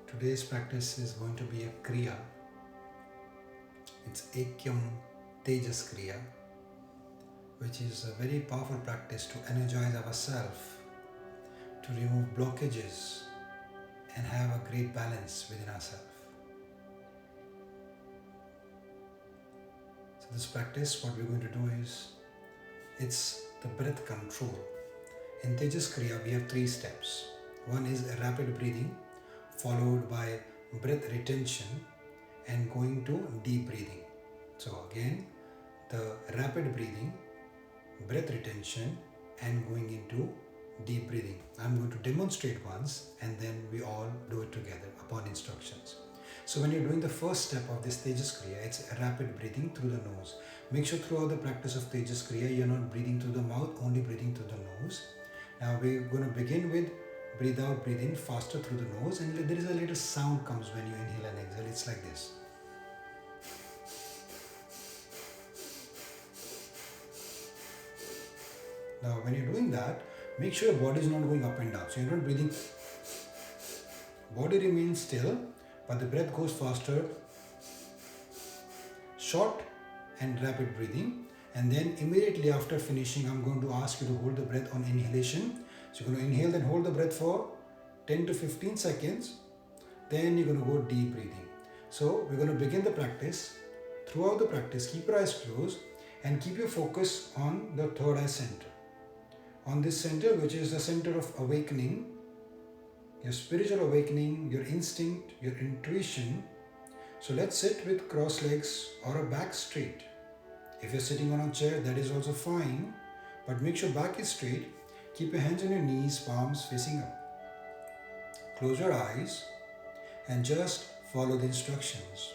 Today's practice is going to be a Kriya. It's Ekyam Tejas Kriya, which is a very powerful practice to energize ourselves, to remove blockages, and have a great balance within ourselves. So this practice, what we're going to do is, it's the breath control. In Tejas Kriya, we have 3 steps. One is rapid breathing, followed by breath retention and going to deep breathing. So again, the rapid breathing, breath retention and going into deep breathing. I'm going to demonstrate once and then we all do it together upon instructions. So when you're doing the first step of this Tejas Kriya, it's rapid breathing through the nose. Make sure throughout the practice of Tejas Kriya, you're not breathing through the mouth, only breathing through the nose. Now we're going to begin with breathe out, breathe in faster through the nose, and there is a little sound comes when you inhale and exhale. It's like this. Now when you're doing that, make sure your body is not going up and down. So you're not breathing. Body remains still, but the breath goes faster. Short and rapid breathing. And then immediately after finishing, I'm going to ask you to hold the breath on inhalation. So you're going to inhale, then hold the breath for 10 to 15 seconds. Then you're going to go deep breathing. So we're going to begin the practice. Throughout the practice, keep your eyes closed and keep your focus on the third eye center. On this center, which is the center of awakening, your spiritual awakening, your instinct, your intuition. So let's sit with cross legs or a back straight. If you're sitting on a chair, that is also fine, but make sure back is straight. Keep your hands on your knees, palms facing up. Close your eyes and just follow the instructions.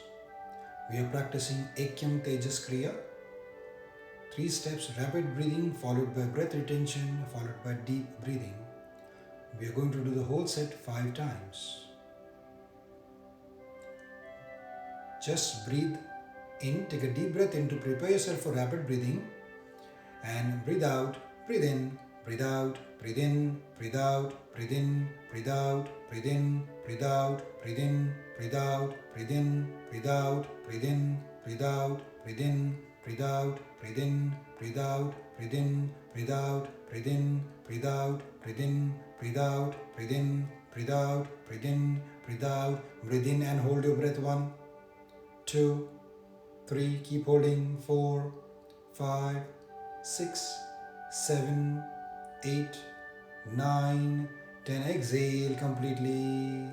We are practicing Ekyam Tejas Kriya. 3 steps: rapid breathing followed by breath retention followed by deep breathing. We are going to do the whole set 5 times. Just breathe in, take a deep breath in to prepare yourself for rapid breathing, and breathe out, breathe in, breathe out, breathe in, breathe out, breathe in, breathe out, breathe in, breathe out, breathe in, breathe out, breathe in, breathe out, breathe in, breathe out, breathe in, breathe out, breathe in, breathe out, breathe in, breathe out, breathe in, breathe out, breathe in, breathe out, breathe in, breathe out, breathe in, breathe out, breathe in and hold your breath. 1, 2, 3, keep holding. 4, 5, 6, 7, 8, 9, 10. Exhale completely.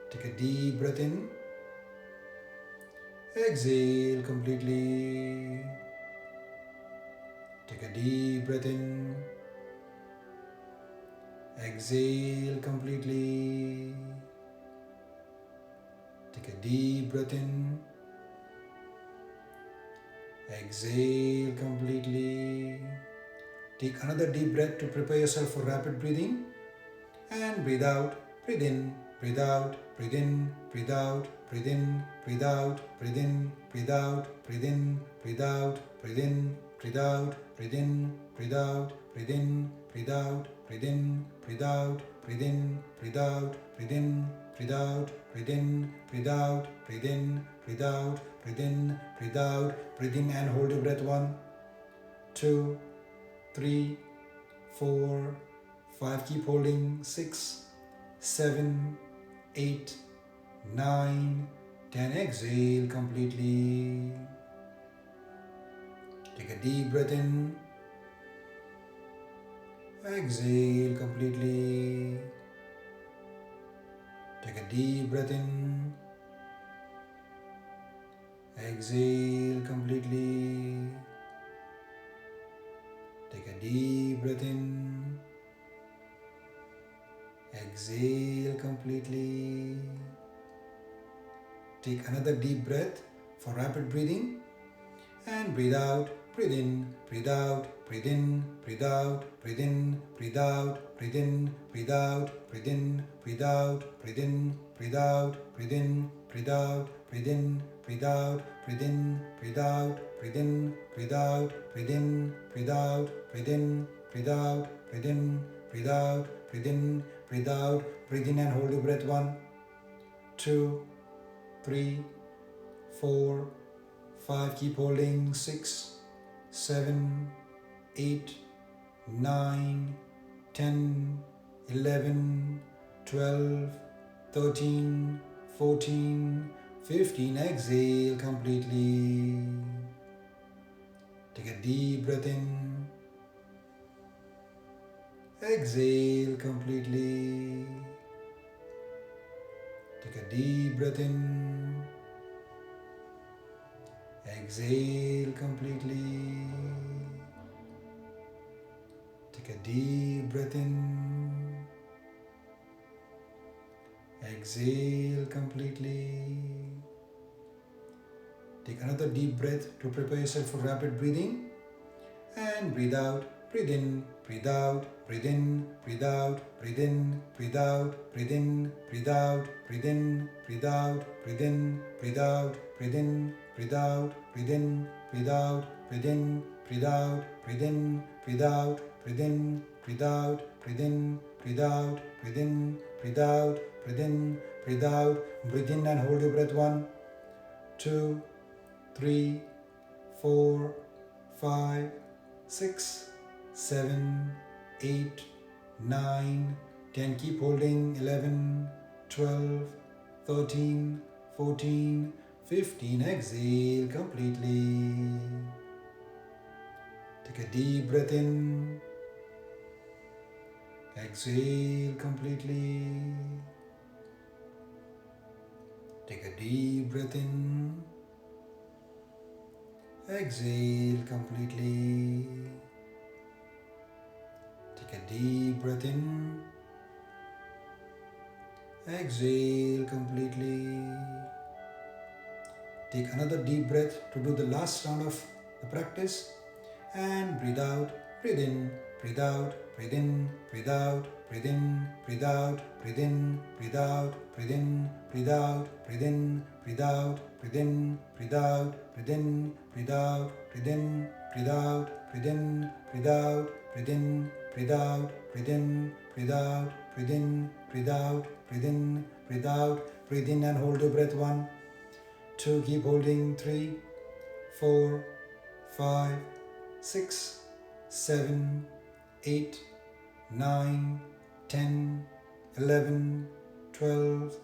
Take a deep breath in. Exhale completely. Take a deep breath in. Exhale completely. Take a deep breath in. Exhale completely. Take another deep breath to prepare yourself for rapid breathing. And breathe out, breathe in, breathe out, breathe in, breathe out, breathe in, breathe out, breathe in, breathe out, breathe in, breathe out, breathe in, breathe out, breathe in, breathe out, breathe in, breathe out, breathe in, breathe out, breathe in, breathe out, breathe in, breathe out, breathe in, breathe out, breathe in, breathe out, breathe in, breathe out, breathe in and hold your breath. 1, 2, 3, 4, 5, keep holding. 6, 7, 8, 9, 10. Exhale completely. Take a deep breath in. Exhale completely. Take a deep breath in. Exhale completely. Take a deep breath in. Exhale completely. Take another deep breath for rapid breathing. And breathe out, breathe in, breathe out, breathe in, breathe out, breathe in, breathe out, breathe in, breathe out, breathe in, breathe out, breathe in, breathe out, breathe in, breathe out, breathe in, breathe out, breathe in, breathe out, breathe in, breathe out, breathe in, breathe out, breathe in, breathe out, breathe in, breathe out, breathe in, breathe out, breathe in and hold your breath. 1, 2, 3, 4, 5, keep holding. 6, 7, 8, 9, 10, 11, 12, 13, 14, 15. Exhale completely. Take a deep breath in. Exhale completely. Take a deep breath in. Exhale completely. Take a deep breath in. Exhale completely. Take another deep breath to prepare yourself for rapid breathing. And breathe out, breathe in, breathe out, breathe in, breathe out, breathe in, breathe out, breathe in, breathe out, breathe in, breathe out, breathe in, breathe out, breathe in, breathe out, breathe in, breathe out, breathe in, breathe out, breathe in, breathe out, breathe in, breathe out, breathe in, breathe out, breathe in, breathe out, breathe in, breathe out, breathe in and hold your breath. 1, 2, 3, 4, 5, 6, 7, 8, 9, 10. Keep holding. 11, 12, 13, 14, 15. Exhale completely. Take a deep breath in. Exhale completely. Take a deep breath in. Exhale completely. Take a deep breath in. Exhale completely. Take another deep breath to do the last round of the practice. And breathe out, breathe in, breathe out, breathe in, breathe out, breathe in, breathe out, breathe in, breathe out, breathe in, breathe out, breathe in, breathe out, breathe in, breathe out, breathe in, breathe out, breathe in, breathe out, breathe in, breathe out, breathe in, breathe out, breathe in, breathe out, breathe in, breathe out, breathe in, breathe out, breathe in and hold your breath. 1, 2, keep holding. 3, 4, 5, 6, 7, 8, 9, 10, 11, 12,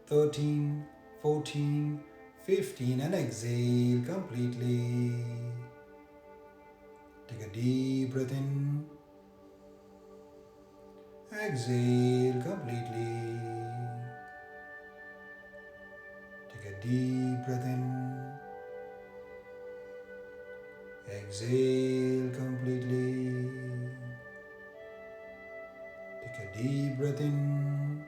13, 14, 15. And exhale completely. Take a deep breath in. Exhale completely. Take a deep breath in. Exhale completely. Take a deep breath in.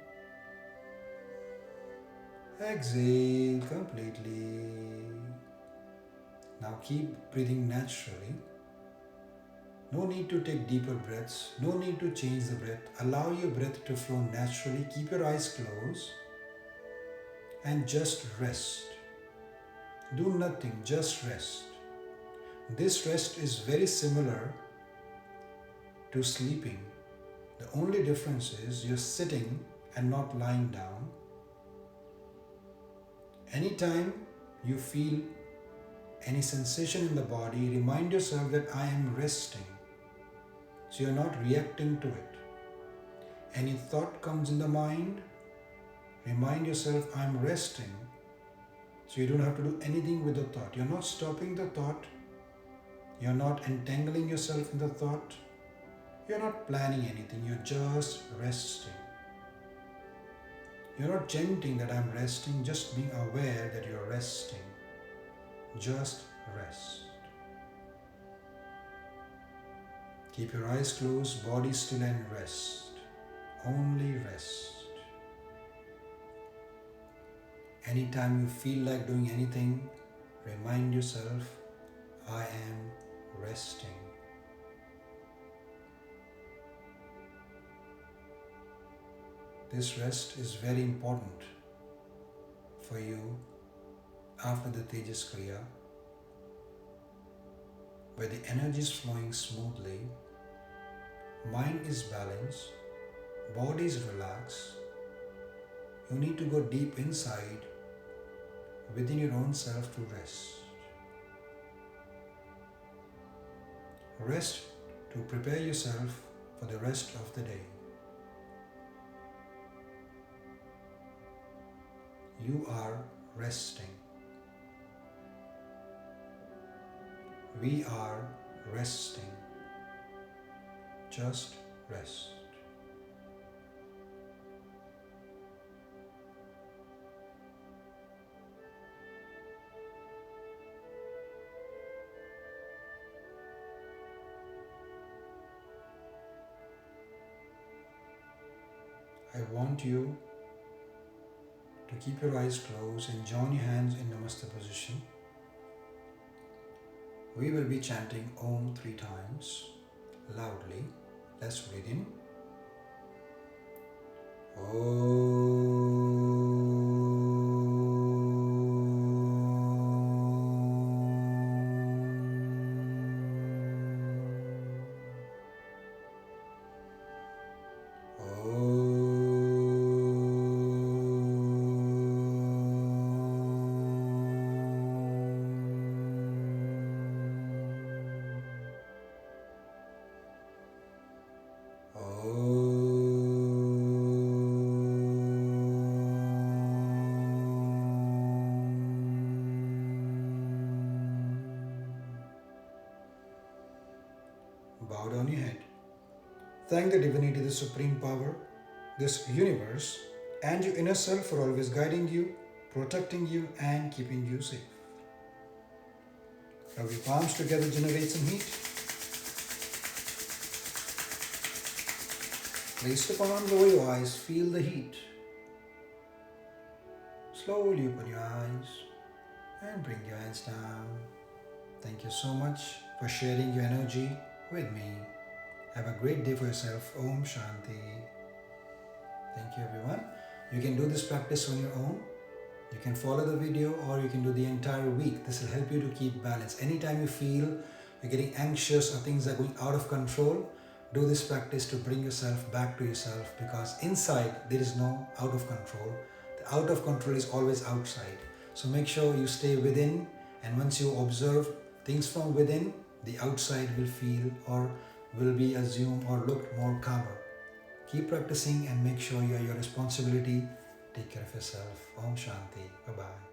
Exhale completely. Now keep breathing naturally. No need to take deeper breaths. No need to change the breath. Allow your breath to flow naturally. Keep your eyes closed and just rest. Do nothing, just rest. This rest is very similar to sleeping. The only difference is you're sitting and not lying down. Anytime you feel any sensation in the body, remind yourself that I am resting. So you're not reacting to it. Any thought comes in the mind, remind yourself I am resting. So you don't have to do anything with the thought. You're not stopping the thought. You're not entangling yourself in the thought. You're not planning anything. You're just resting. You're not chanting that I'm resting, just being aware that you're resting. Just rest. Keep your eyes closed, body still, and rest. Only rest. Anytime you feel like doing anything, remind yourself, I am resting. This rest is very important for you after the Tejas Kriya, where the energy is flowing smoothly, mind is balanced, body is relaxed, you need to go deep inside within your own self to rest. Rest to prepare yourself for the rest of the day. You are resting. We are resting. Just rest. I want you to keep your eyes closed and join your hands in Namaste position. We will be chanting Om 3 times loudly. Let's breathe in. Bow down your head. Thank the divinity, the supreme power, this universe, and your inner self for always guiding you, protecting you, and keeping you safe. Rub your palms together, generate some heat. Place the palms over your eyes, feel the heat. Slowly open your eyes and bring your hands down. Thank you so much for sharing your energy with me. Have a great day for yourself. Om Shanti. Thank you, everyone. You can do this practice on your own. You can follow the video or you can do the entire week. This will help you to keep balance. Anytime you feel you're getting anxious or things are going out of control, do this practice to bring yourself back to yourself, because inside there is no out of control. The out of control is always outside. So make sure you stay within, and once you observe things from within, the outside will feel or will be assumed or look more calmer. Keep practicing and make sure you are your responsibility. Take care of yourself. Om Shanti. Bye-bye.